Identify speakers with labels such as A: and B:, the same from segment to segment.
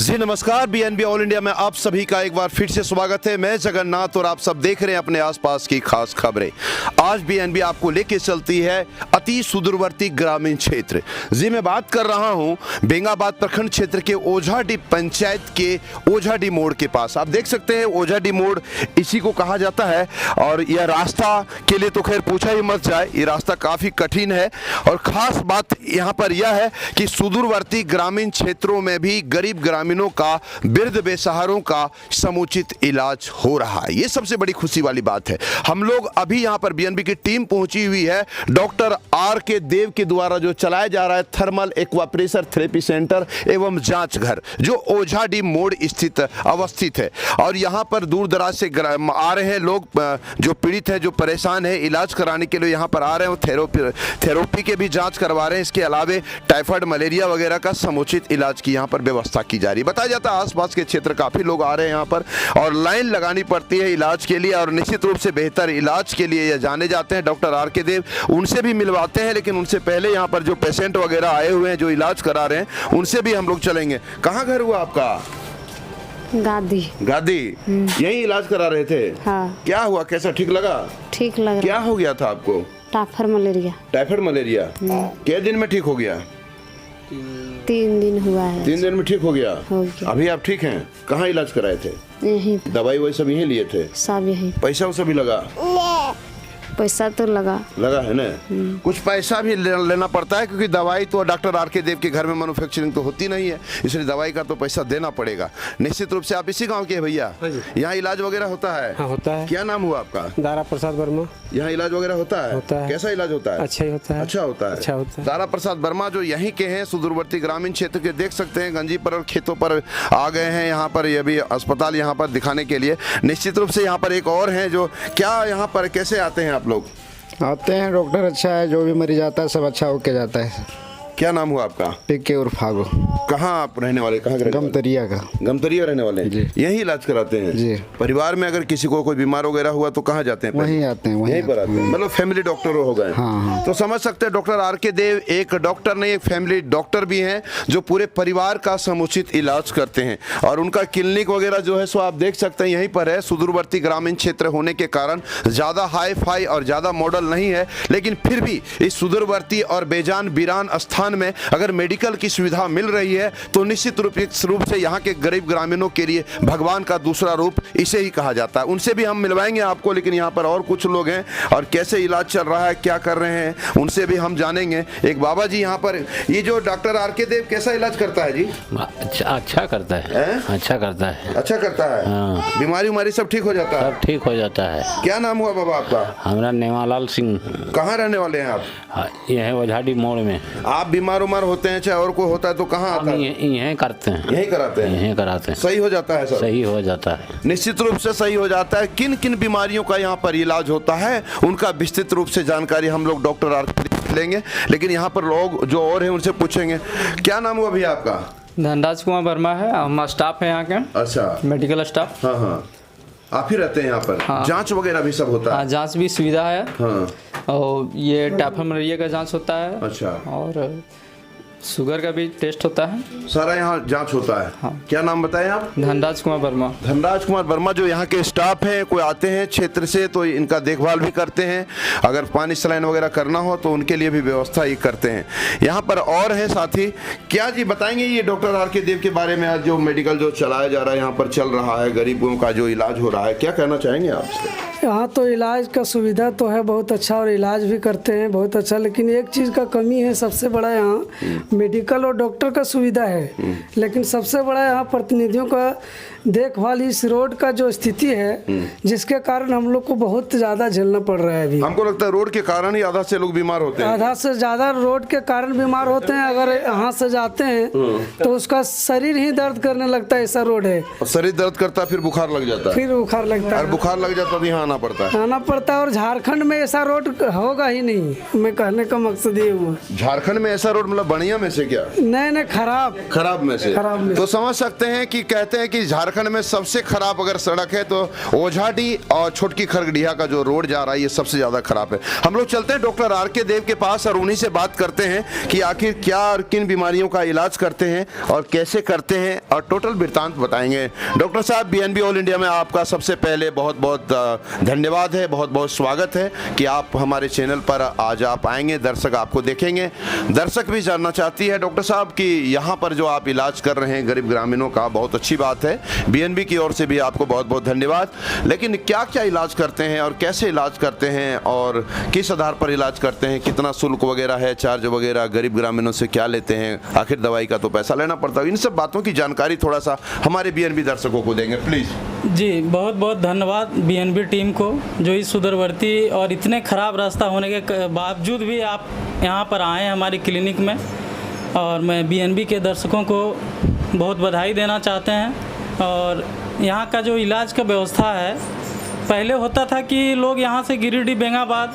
A: जी नमस्कार, BNB all India में आप सभी का एक बार फिर से स्वागत है। मैं जगन्नाथ और आप सब देख रहे हैं अपने आसपास की खास खबरें। आज बीएनबी आपको लेके चलती है अति सुदूरवर्ती ग्रामीण क्षेत्र। जी मैं बात कर रहा हूं बेंगाबाद प्रखंड क्षेत्र के ओझाडी पंचायत के ओझाडी मोड़ के पास। आप देख सकते हैं ओझाडी मोड़ इसी को कहा जाता है और यह रास्ता के लिए तो खैर पूछा ही मत जाए, ये रास्ता काफी कठिन है। और खास बात यहाँ पर यह है कि सुदूरवर्ती ग्रामीण क्षेत्रों में भी गरीब ग्रामीणों का, वृद्ध बेसहारों का समुचित इलाज हो रहा है। ये सबसे बड़ी खुशी वाली बात है। हम लोग अभी यहाँ पर बीएनबी की टीम पहुंची हुई है डॉक्टर आर के देव के द्वारा जो चलाया जा रहा है thermal aqua pressure therapy centre एवं जांच घर, जो ओझाडी मोड़ स्थित अवस्थित है। और यहाँ पर दूर दराज से आ रहे हैं लोग जो पीड़ित है, जो परेशान है, इलाज कराने के लिए यहाँ पर आ रहे हैं। थेरेपी के भी जांच करवा रहे हैं। इसके अलावे टाइफाइड, मलेरिया वगैरह का समुचित इलाज की यहाँ पर व्यवस्था की जा रही है। बताया जाता है आसपास के क्षेत्र काफी लोग आ रहे हैं यहाँ पर और लाइन लगानी पड़ती है इलाज के लिए। और निश्चित रूप से बेहतर इलाज के लिए ये जाने जाते हैं डॉक्टर आर के देव। उनसे भी मिलवाते हैं, लेकिन उनसे पहले यहाँ पर जो पेशेंट वगैरह आए हुए हैं जो इलाज करा रहे हैं उनसे भी हम लोग चलेंगे। कहाँ घर हुआ आपका?
B: गादी।
A: गादी। यही इलाज करा रहे थे?
B: हाँ।
A: क्या हुआ, कैसा, ठीक लगा?
B: ठीक लग रहा।
A: क्या हो गया था आपको?
B: Typhoid malaria.
A: टाइफाइड मलेरिया कितने दिन में ठीक हो गया?
B: 3 दिन हुआ है।
A: 3 दिन में ठीक हो गया?
B: हो गया।
A: अभी आप ठीक हैं? कहाँ इलाज कराए थे?
B: यहीं
A: दवाई वही सब यहीं लिए थे?
B: सब यहीं।
A: पैसा वैसा भी लगा?
B: पैसा तो लगा
A: है ना? कुछ पैसा भी लेना पड़ता है क्योंकि दवाई तो डॉक्टर आर के देव के घर में मैन्युफैक्चरिंग तो होती नहीं है, इसलिए दवाई का तो पैसा देना पड़ेगा निश्चित रूप से। आप इसी गांव के हैं भैया? यहाँ इलाज वगैरह होता है?
C: हाँ, होता है।
A: क्या नाम हुआ आपका?
C: दारा प्रसाद वर्मा।
A: यहाँ इलाज वगैरह होता है?
C: होता है।
A: कैसा इलाज होता है?
C: अच्छा ही होता है।
A: अच्छा होता है।
C: अच्छा होता है।
A: दारा प्रसाद वर्मा जो यहीं के हैं, सुदूरवर्ती ग्रामीण क्षेत्र के, देख सकते हैं गंजी पर और खेतों पर आ गए हैं यहाँ पर। ये भी अस्पताल यहाँ पर दिखाने के लिए। निश्चित रूप से यहाँ पर एक और है जो, क्या यहाँ पर कैसे आते हैं आप लोग?
D: आते हैं, डॉक्टर अच्छा है, जो भी मरीज आता है सब अच्छा होके जाता है।
A: क्या नाम हुआ आपका?
D: पिके और फागो।
A: कहाँ आप रहने वाले? कहाँ के?
D: गमतरिया का।
A: गमतरिया रहने वाले हैं? यही इलाज कराते हैं
D: जी।
A: परिवार में अगर किसी को कोई बीमार वगैरह हुआ तो कहाँ जाते हैं?
D: वहीं आते हैं,
A: यहीं पर आते हैं, मतलब फैमिली डॉक्टर हो गए।
D: हाँ।
A: तो समझ सकते हैं डॉक्टर आर के देव एक डॉक्टर नहीं, एक फैमिली डॉक्टर भी हैं जो पूरे परिवार का समुचित इलाज करते हैं। और उनका क्लिनिक वगैरह जो है सो आप देख सकते हैं यहीं पर है। सुदूरवर्ती ग्रामीण क्षेत्र होने के कारण ज्यादा हाई फाई और ज्यादा मॉडल नहीं है, लेकिन फिर भी इस सुदूरवर्ती और बेजान वीरान स्थान में अगर मेडिकल की सुविधा मिल रही है तो निश्चित रूप से यहाँ के गरीब ग्रामीणों के लिए भगवान का दूसरा रूप इसे ही कहा जाता है। उनसे भी हम मिलवाएंगे आपको, लेकिन यहाँ पर और कुछ लोग हैं और कैसे इलाज चल रहा है, क्या कर रहे हैं, उनसे भी हम जानेंगे। एक बाबा जी यहाँ पर, ये जो डॉक्टर आर के देव कैसा इलाज करता है जी?
E: अच्छा करता है। अच्छा करता है।
A: अच्छा करता है।
E: हाँ।
A: बीमारी उमारी सब ठीक हो जाता है?
E: सब ठीक हो जाता है।
A: क्या नाम हुआ बाबा आपका?
E: हमारा नेवालाल सिंह।
A: कहाँ रहने वाले हैं आप?
E: ये है ओझाडी मोड़ में।
A: आप बीमार उमार होते हैं चाहे और कोई होता है तो कहाँ आता है?
E: यहीं करते हैं।
A: यहीं कराते हैं?
E: यहीं कराते हैं।
A: सही हो जाता है? सब
E: सही हो जाता है।
A: निश्चित रूप से सही हो जाता है। किन किन बीमारियों का यहाँ पर इलाज होता है उनका विस्तृत रूप से जानकारी हम लोग डॉक्टर आर लेंगे, लेकिन यहाँ पर लोग जो और हैं उनसे पूछेंगे। क्या नाम हुआ भैया आपका?
C: धनराज कुमार वर्मा है, हम स्टाफ है यहाँ के।
A: अच्छा,
C: मेडिकल स्टाफ।
A: हाँ, आप ही रहते हैं यहाँ पर?
C: हाँ।
A: जांच वगैरह भी सब होता है?
C: हाँ, जांच भी सुविधा है।
A: हाँ।
C: और ये टाइफाइड मलेरिया का जांच होता है।
A: अच्छा।
C: और शुगर का भी टेस्ट होता है।
A: सारा यहाँ जांच होता है।
C: हाँ।
A: क्या नाम बताएं आप?
C: धनराज कुमार वर्मा।
A: धनराज कुमार वर्मा जो यहाँ के स्टाफ हैं, कोई आते हैं क्षेत्र से तो इनका देखभाल भी करते हैं। अगर पानी सलाइन वगैरह करना हो तो उनके लिए भी व्यवस्था ही करते हैं। यहाँ पर और हैं साथी, क्या जी बताएंगे ये डॉक्टर आर के देव के बारे में? आज जो मेडिकल जो चलाया जा रहा है यहाँ पर, चल रहा है, गरीबों का जो इलाज हो रहा है, क्या कहना चाहेंगे आप इससे?
F: यहाँ तो इलाज का सुविधा तो है बहुत अच्छा और इलाज भी करते हैं बहुत अच्छा, लेकिन एक चीज़ का कमी है सबसे बड़ा, यहाँ मेडिकल और डॉक्टर का सुविधा है, लेकिन सबसे बड़ा यहाँ प्रतिनिधियों का देखभाल, इस रोड का जो स्थिति है जिसके कारण हम लोग को बहुत ज़्यादा झेलना पड़ रहा है। अभी
A: हमको लगता है रोड के कारण ही आधा से लोग बीमार होते हैं।
F: आधा से ज़्यादा रोड के कारण बीमार होते हैं। अगर यहाँ से जाते हैं तो उसका शरीर ही दर्द करने लगता है, ऐसा रोड है।
A: और शरीर दर्द करता है, फिर बुखार लग जाता है।
F: फिर बुखार लगता है।
A: और बुखार लग जाता है तो यहाँ आना पड़ता है।
F: आना पड़ता है। और झारखंड में ऐसा रोड होगा ही नहीं। मैं कहने का मकसद ये हुआ,
A: झारखंड में ऐसा रोड मतलब बढ़िया में से क्या?
F: नहीं खराब
A: में से।
F: खराब में
A: तो समझ सकते हैं कि कहते हैं कि झारखंड उत्तराखंड में सबसे खराब अगर सड़क है तो ओझाडी और छोटकी खरगडिया का जो रोड जा रहा है ये सबसे ज़्यादा खराब है। हम लोग चलते हैं डॉक्टर आर के देव के पास और उन्हीं से बात करते हैं कि आखिर क्या और किन बीमारियों का इलाज करते हैं और कैसे करते हैं और टोटल वृत्तांत बताएंगे। डॉक्टर साहब, बीएनबी ऑल इंडिया में आपका सबसे पहले बहुत बहुत धन्यवाद है, बहुत बहुत स्वागत है कि आप हमारे चैनल पर आज आप आएंगे, दर्शक आपको देखेंगे। दर्शक भी जानना चाहती है डॉक्टर साहब कि यहाँ पर जो आप इलाज कर रहे हैं गरीब ग्रामीणों का, बहुत अच्छी बात है, बीएनबी की ओर से भी आपको बहुत बहुत धन्यवाद। लेकिन क्या क्या इलाज करते हैं और कैसे इलाज करते हैं और किस आधार पर इलाज करते हैं, कितना शुल्क वगैरह है, चार्ज वगैरह, गरीब ग्रामीणों से क्या लेते हैं, आखिर दवाई का तो पैसा लेना पड़ता है, इन सब बातों की जानकारी थोड़ा सा हमारे बीएनबी दर्शकों को देंगे प्लीज।
C: जी, बहुत बहुत धन्यवाद बीएनबी टीम को जो इस सुदूरवर्ती और इतने ख़राब रास्ता होने के बावजूद भी आप यहाँ पर आए हैं हमारी क्लिनिक में, और मैं बीएनबी के दर्शकों को बहुत बधाई देना चाहते हैं। और यहाँ का जो इलाज का व्यवस्था है, पहले होता था कि लोग यहाँ से गिरिडीह, बेंगाबाद,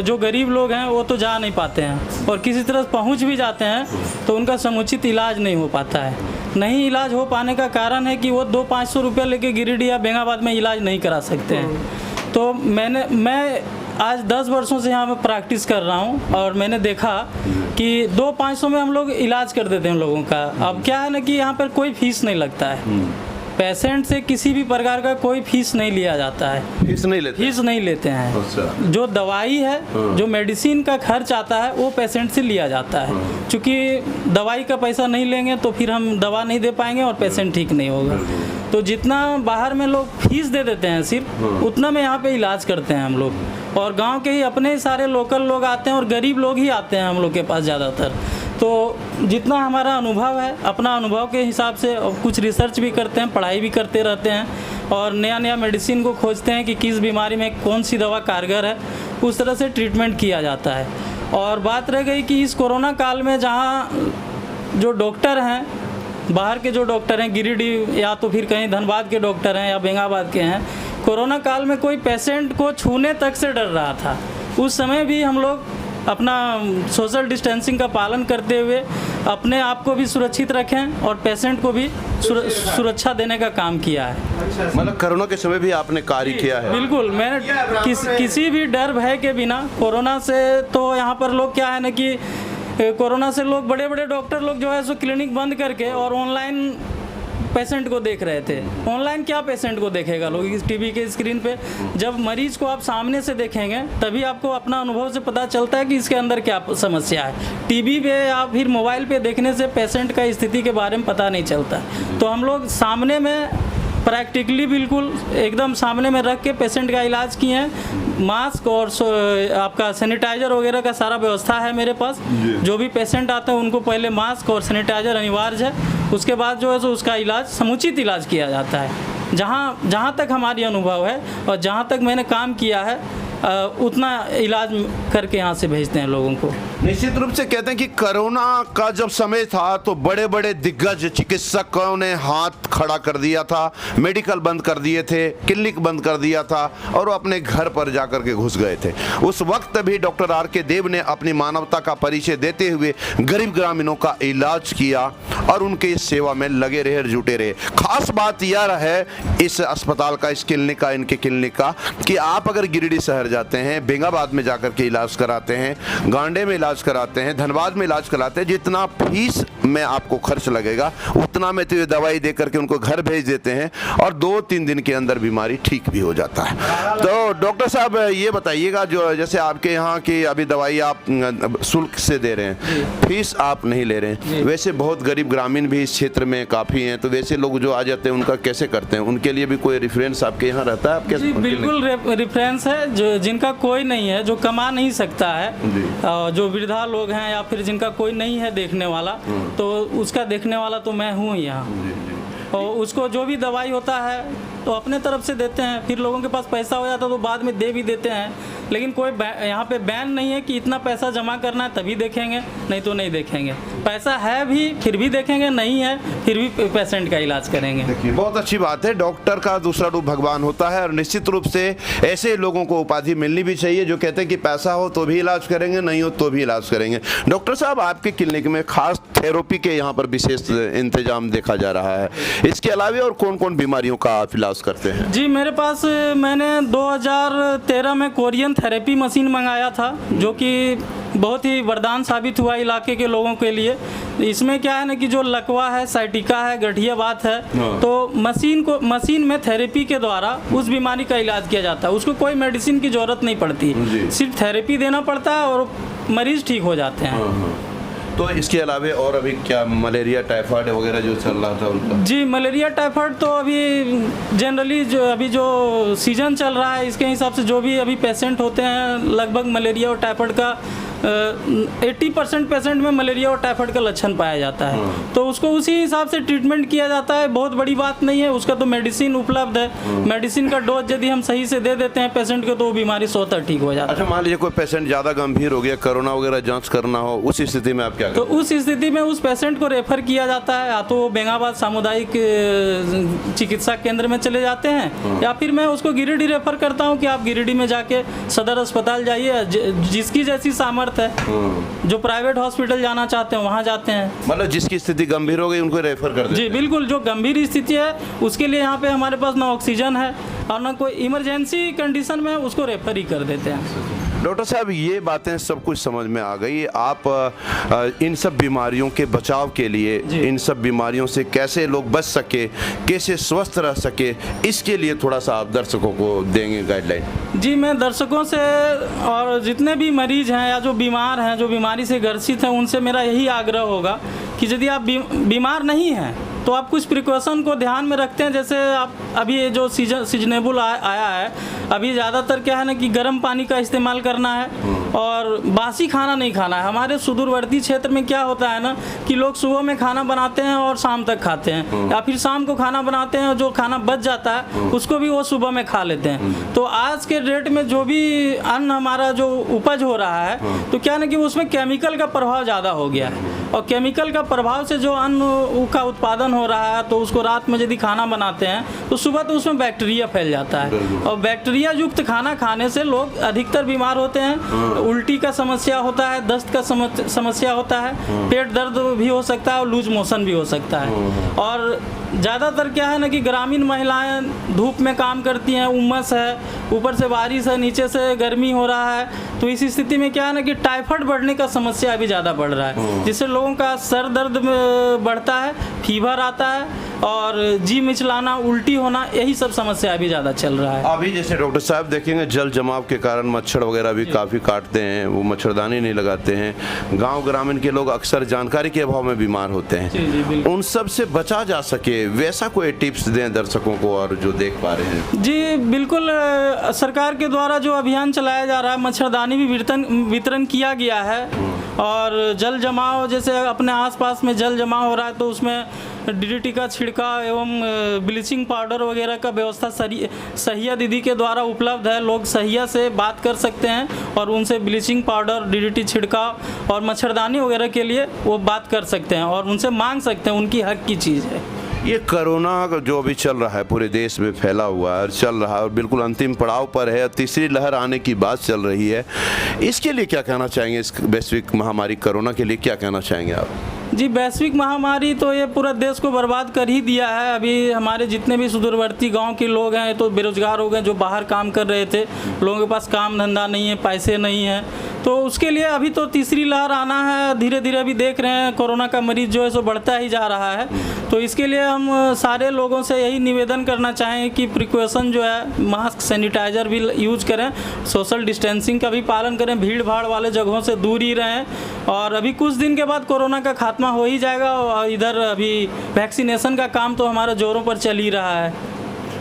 C: जो गरीब लोग हैं वो तो जा नहीं पाते हैं, और किसी तरह पहुँच भी जाते हैं तो उनका समुचित इलाज नहीं हो पाता है। नहीं इलाज हो पाने का कारण है कि वो 200-500 रुपये लेके गिरिडीह या बेंगाबाद में इलाज नहीं करा सकते हैं। तो मैं आज 10 वर्षों से यहाँ पर प्रैक्टिस कर रहा हूँ और मैंने देखा कि 200-500 में हम लोग इलाज कर देते हैं लोगों का। अब क्या है ना कि यहाँ पर कोई फीस नहीं लगता है, पेशेंट से किसी भी प्रकार का कोई फीस नहीं लिया जाता है, फीस नहीं लेते हैं।
A: अच्छा।
C: जो दवाई है, जो मेडिसिन का खर्च आता है वो पेशेंट से लिया जाता है, क्योंकि दवाई का पैसा नहीं लेंगे तो फिर हम दवा नहीं दे पाएंगे और पेशेंट ठीक नहीं होगा। तो जितना बाहर में लोग फीस दे देते हैं सिर्फ उतना में यहाँ पे इलाज करते हैं हम लोग, और गांव के ही अपने सारे लोकल लोग आते हैं और गरीब लोग ही आते हैं हम लोग के पास ज़्यादातर। तो जितना हमारा अनुभव है, अपना अनुभव के हिसाब से कुछ रिसर्च भी करते हैं, पढ़ाई भी करते रहते हैं और नया नया मेडिसिन को खोजते हैं कि किस बीमारी में कौन सी दवा कारगर है, उस तरह से ट्रीटमेंट किया जाता है। और बात रह गई कि इस कोरोना काल में जहाँ जो डॉक्टर हैं, बाहर के जो डॉक्टर हैं, गिरिडीह या तो फिर कहीं धनबाद के डॉक्टर हैं या बेंगाबाद के हैं, कोरोना काल में कोई पेशेंट को छूने तक से डर रहा था। उस समय भी हम लोग अपना सोशल डिस्टेंसिंग का पालन करते हुए अपने आप को भी सुरक्षित रखें और पेशेंट को भी सुरक्षा देने का काम किया है।
A: मतलब कोरोना के समय भी आपने कार्य किया है?
C: बिल्कुल, मैंने किसी भी डर भय के बिना कोरोना से, तो यहाँ पर लोग क्या है ना कि कोरोना से लोग, बड़े बड़े डॉक्टर लोग जो है सो क्लिनिक बंद करके और ऑनलाइन पेशेंट को देख रहे थे। ऑनलाइन क्या पेशेंट को देखेगा लोग, इस टीवी के स्क्रीन पे। जब मरीज को आप सामने से देखेंगे तभी आपको अपना अनुभव से पता चलता है कि इसके अंदर क्या समस्या है। टीवी पे या फिर मोबाइल पे देखने से पेशेंट का स्थिति के बारे में पता नहीं चलता। तो हम लोग सामने में प्रैक्टिकली बिल्कुल एकदम सामने में रख के पेशेंट का इलाज किए हैं। मास्क और आपका सैनिटाइजर वगैरह का सारा व्यवस्था है मेरे पास। जो भी पेशेंट आते हैं उनको पहले मास्क और सैनिटाइजर अनिवार्य है, उसके बाद जो है सो उसका इलाज, समुचित इलाज किया जाता है। जहाँ तक हमारी अनुभव है और जहाँ तक मैंने काम किया है उतना इलाज करके यहाँ से भेजते हैं लोगों को।
A: निश्चित रूप से कहते हैं कि कोरोना का जब समय था तो बड़े बड़े दिग्गज चिकित्सकों ने हाथ खड़ा कर दिया था, मेडिकल बंद कर दिए थे, क्लिनिक बंद कर दिया था और वो अपने घर पर जाकर के घुस गए थे। उस वक्त भी डॉक्टर आर के देव ने अपनी मानवता का परिचय देते हुए गरीब ग्रामीणों का इलाज किया और उनके इस सेवा में लगे रहे, जुटे रहे। खास बात यह है इस अस्पताल का, इस क्लिनिक का, इनके क्लिनिक का, कि आप अगर गिरिडीह शहर जाते हैं, बेंगाबाद में जाकर के इलाज कराते हैं, गांडे में इलाज कराते हैं, धनबाद में इलाज कराते हैं, जितना फीस में आपको खर्च लगेगा उतना में तो ये दवाई दे करके उनको घर भेज देते हैं और 2-3 दिन के अंदर बीमारी ठीक भी हो जाता है। तो डॉक्टर साहब ये बताइएगा, जो जैसे आपके यहाँ की अभी दवाई आप शुल्क से दे रहे हैं, फीस आप नहीं ले रहे हैं, वैसे बहुत गरीब ग्रामीण भी इस क्षेत्र में काफ़ी हैं, तो वैसे लोग जो आ जाते हैं उनका कैसे करते हैं? उनके लिए भी कोई रेफरेंस आपके यहाँ रहता है? आपके
C: जी बिल्कुल रेफरेंस है। जो जिनका कोई नहीं है, जो कमा नहीं सकता है, जो वृद्धा लोग हैं या फिर जिनका कोई नहीं है देखने वाला, तो उसका देखने वाला तो मैं हूँ यहाँ। और उसको जो भी दवाई होता है तो अपने तरफ से देते हैं, फिर लोगों के पास पैसा हो जाता है तो बाद में दे भी देते हैं। लेकिन कोई यहाँ पे बैन नहीं है कि इतना पैसा जमा करना है तभी देखेंगे, नहीं तो नहीं देखेंगे। पैसा है भी फिर भी देखेंगे, नहीं है फिर भी पेशेंट का इलाज करेंगे।
A: देखिए बहुत अच्छी बात है, डॉक्टर का दूसरा रूप भगवान होता है और निश्चित रूप से ऐसे लोगों को उपाधि मिलनी भी चाहिए जो कहते हैं कि पैसा हो तो भी इलाज करेंगे, नहीं हो तो भी इलाज करेंगे। डॉक्टर साहब, आपके क्लिनिक में खास थेरेपी के यहाँ पर विशेष इंतजाम देखा जा रहा है, इसके अलावा और कौन कौन बीमारियों का आप इलाज करते हैं?
C: जी मेरे पास मैंने 2013 में कोरियन थेरेपी मशीन मंगाया था, जो कि बहुत ही वरदान साबित हुआ इलाके के लोगों के लिए। इसमें क्या है ना कि जो लकवा है, साइटिका है, गठिया बात है, तो मशीन में थेरेपी के द्वारा उस बीमारी का इलाज किया जाता है। उसको कोई मेडिसिन की ज़रूरत नहीं पड़ती, सिर्फ थेरेपी देना पड़ता है और मरीज़ ठीक हो जाते हैं।
A: तो इसके अलावा और अभी क्या मलेरिया, टाइफाइड वगैरह जो चल रहा था उनका?
C: जी मलेरिया, टाइफाइड तो अभी जनरली जो सीजन चल रहा है इसके हिसाब से जो भी अभी पेशेंट होते हैं, लगभग मलेरिया और टाइफाइड का 80% पेशेंट में मलेरिया और टाइफाइड का लक्षण पाया जाता है, तो उसको उसी हिसाब से ट्रीटमेंट किया जाता है। बहुत बड़ी बात नहीं है, उसका तो मेडिसिन उपलब्ध है। मेडिसिन का डोज यदि हम सही से दे देते हैं पेशेंट को तो वो बीमारी स्वतः ठीक हो जाता है।
A: अच्छा, मान लीजिए कोई पेशेंट ज़्यादा गंभीर हो गया, कोरोना वगैरह जांच करना हो, उस स्थिति में आप क्या
C: तो
A: करते हैं?
C: उस स्थिति में उस पेशेंट को रेफर किया जाता है, या तो वो बेंगाबाद सामुदायिक चिकित्सा केंद्र में चले जाते हैं, या फिर मैं उसको गिरिडीह रेफर करता हूँ कि आप गिरिडीह में जाके सदर अस्पताल जाइए, जिसकी जैसी सामर्थ्य है। जो प्राइवेट हॉस्पिटल जाना चाहते हैं वहाँ जाते हैं।
A: मतलब जिसकी स्थिति गंभीर हो गई उनको रेफर कर देते
C: जी
A: हैं?
C: बिल्कुल, जो गंभीर स्थिति है उसके लिए यहाँ पे हमारे पास ना ऑक्सीजन है और ना कोई इमरजेंसी कंडीशन में उसको रेफर ही कर देते हैं।
A: डॉक्टर साहब, ये बातें सब कुछ समझ में आ गई। आप इन सब बीमारियों के बचाव के लिए, इन सब बीमारियों से कैसे लोग बच सके, कैसे स्वस्थ रह सके, इसके लिए थोड़ा सा आप दर्शकों को देंगे गाइडलाइन?
C: जी मैं दर्शकों से और जितने भी मरीज हैं या जो बीमार हैं, जो बीमारी से ग्रसित हैं, उनसे मेरा यही आग्रह होगा कि यदि आप बीमार नहीं हैं तो आप कुछ प्रिकॉशन को ध्यान में रखते हैं। जैसे आप अभी ये जो सीजनेबल आया है, अभी ज़्यादातर क्या है ना कि गर्म पानी का इस्तेमाल करना है और बासी खाना नहीं खाना है। हमारे सुदूरवर्ती क्षेत्र में क्या होता है ना कि लोग सुबह में खाना बनाते हैं और शाम तक खाते हैं, या फिर शाम को खाना बनाते हैं और जो खाना बच जाता है उसको भी वो सुबह में खा लेते हैं। तो आज के डेट में जो भी अन्न हमारा जो उपज हो रहा है, तो क्या ना कि उसमें केमिकल का प्रभाव ज़्यादा हो गया है, और केमिकल का प्रभाव से जो अन्न का उत्पादन हो रहा है, तो उसको रात में यदि खाना बनाते हैं तो सुबह तो उसमें बैक्टीरिया फैल जाता है, और बैक्टीरिया युक्त खाना खाने से लोग अधिकतर बीमार होते हैं। उल्टी का समस्या होता है, दस्त का समस्या होता है, पेट दर्द भी हो सकता है और लूज मोशन भी हो सकता है। और ज़्यादातर क्या है ना कि ग्रामीण महिलाएं धूप में काम करती हैं, उमस है, ऊपर से बारिश है, नीचे से गर्मी हो रहा है, तो इस स्थिति में क्या है ना कि टाइफाइड बढ़ने का समस्या अभी ज़्यादा बढ़ रहा है, जिससे लोगों का सर दर्द बढ़ता है, फीवर आता है और जी मिचलाना, उल्टी होना, यही सब समस्या अभी ज़्यादा चल रहा है।
A: अभी जैसे डॉक्टर साहब देखेंगे जल जमाव के कारण मच्छर वगैरह भी काफ़ी काटते हैं, वो मच्छरदानी नहीं लगाते हैं। गांव ग्रामीण के लोग अक्सर जानकारी के अभाव में बीमार होते हैं, उन सब से बचा जा सके वैसा कोई टिप्स दें दर्शकों को और जो देख पा रहे हैं?
C: जी बिल्कुल, सरकार के द्वारा जो अभियान चलाया जा रहा है, मच्छरदानी भी वितरण किया गया है, और जल जमाव जैसे अपने आसपास में जल जमा हो रहा है तो उसमें DDT का छिड़काव एवं ब्लीचिंग पाउडर वगैरह का व्यवस्था सहिया दीदी के द्वारा उपलब्ध है। लोग सहिया से बात कर सकते हैं और उनसे ब्लीचिंग पाउडर, DDT छिड़काव और मच्छरदानी वगैरह के लिए वो बात कर सकते हैं और उनसे मांग सकते हैं, उनकी हक की चीज़ है।
A: ये कोरोना जो अभी चल रहा है पूरे देश में फैला हुआ है और चल रहा है और बिल्कुल अंतिम पड़ाव पर है, तीसरी लहर आने की बात चल रही है, इसके लिए क्या कहना चाहेंगे? इस वैश्विक महामारी कोरोना के लिए क्या कहना चाहेंगे आप?
C: जी वैश्विक महामारी तो ये पूरा देश को बर्बाद कर ही दिया है। अभी हमारे जितने भी सुदूरवर्ती गांव के लोग हैं तो बेरोजगार हो गए, जो बाहर काम कर रहे थे, लोगों के पास काम धंधा नहीं है, पैसे नहीं है, तो उसके लिए अभी तो तीसरी लहर आना है। धीरे धीरे अभी देख रहे हैं कोरोना का मरीज जो है सो बढ़ता ही जा रहा है, तो इसके लिए हम सारे लोगों से यही निवेदन करना चाहेंगे कि प्रिकॉशन जो है, मास्क, सैनिटाइजर भी यूज करें, सोशल डिस्टेंसिंग का भी पालन करें, भीड़ भाड़ वाले जगहों से दूर ही रहें, और अभी कुछ दिन के बाद कोरोना का खात्मा हो ही जाएगा। और इधर अभी वैक्सीनेशन का काम तो हमारा जोरों पर चल ही रहा है।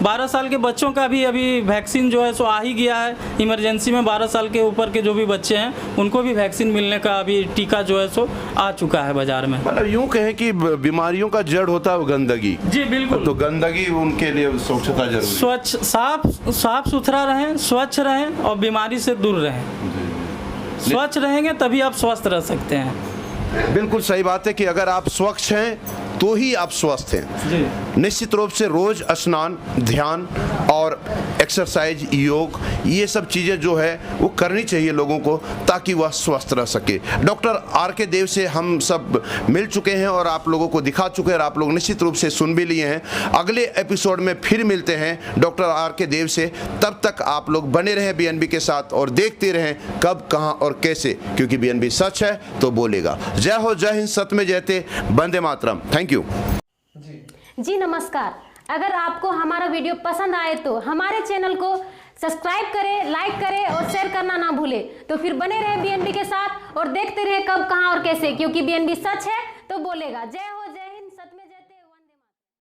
C: 12 साल के बच्चों का भी अभी वैक्सीन जो है सो आ ही गया है इमरजेंसी में। 12 साल के ऊपर के जो भी बच्चे हैं उनको भी वैक्सीन मिलने का अभी टीका जो है सो आ चुका है बाजार में।
A: मतलब यूं कहें कि बीमारियों का जड़ होता है गंदगी।
C: जी बिल्कुल।
A: तो गंदगी उनके लिए स्वच्छता जरूरी है।
C: स्वच्छ साफ सुथरा रहें, स्वच्छ रहें और बीमारी से दूर रहें। स्वच्छ रहेंगे तभी आप स्वस्थ रह सकते हैं।
A: बिल्कुल सही बात है कि अगर आप स्वच्छ हैं तो ही आप स्वस्थ हैं।
C: जी।
A: निश्चित रूप से रोज स्नान, ध्यान और एक्सरसाइज, योग, ये सब चीज़ें जो है वो करनी चाहिए लोगों को ताकि वह स्वस्थ रह सके। डॉक्टर आर के देव से हम सब मिल चुके हैं और आप लोगों को दिखा चुके हैं और आप लोग निश्चित रूप से सुन भी लिए हैं। अगले एपिसोड में फिर मिलते हैं डॉक्टर आर के देव से। तब तक आप लोग बने रहें बीएनबी के साथ और देखते रहें कब, कहां और कैसे, क्योंकि बीएनबी सच है तो बोलेगा। जय हो, जय हिंद, सत्य में जयते, वंदे मातरम। Thank you.
G: जी नमस्कार। अगर आपको हमारा वीडियो पसंद आए तो हमारे चैनल को सब्सक्राइब करें, लाइक करें और शेयर करना ना भूलें। तो फिर बने रहे बीएनबी के साथ और देखते रहे कब, कहां और कैसे, क्योंकि बीएनबी सच है तो बोलेगा। जय हो।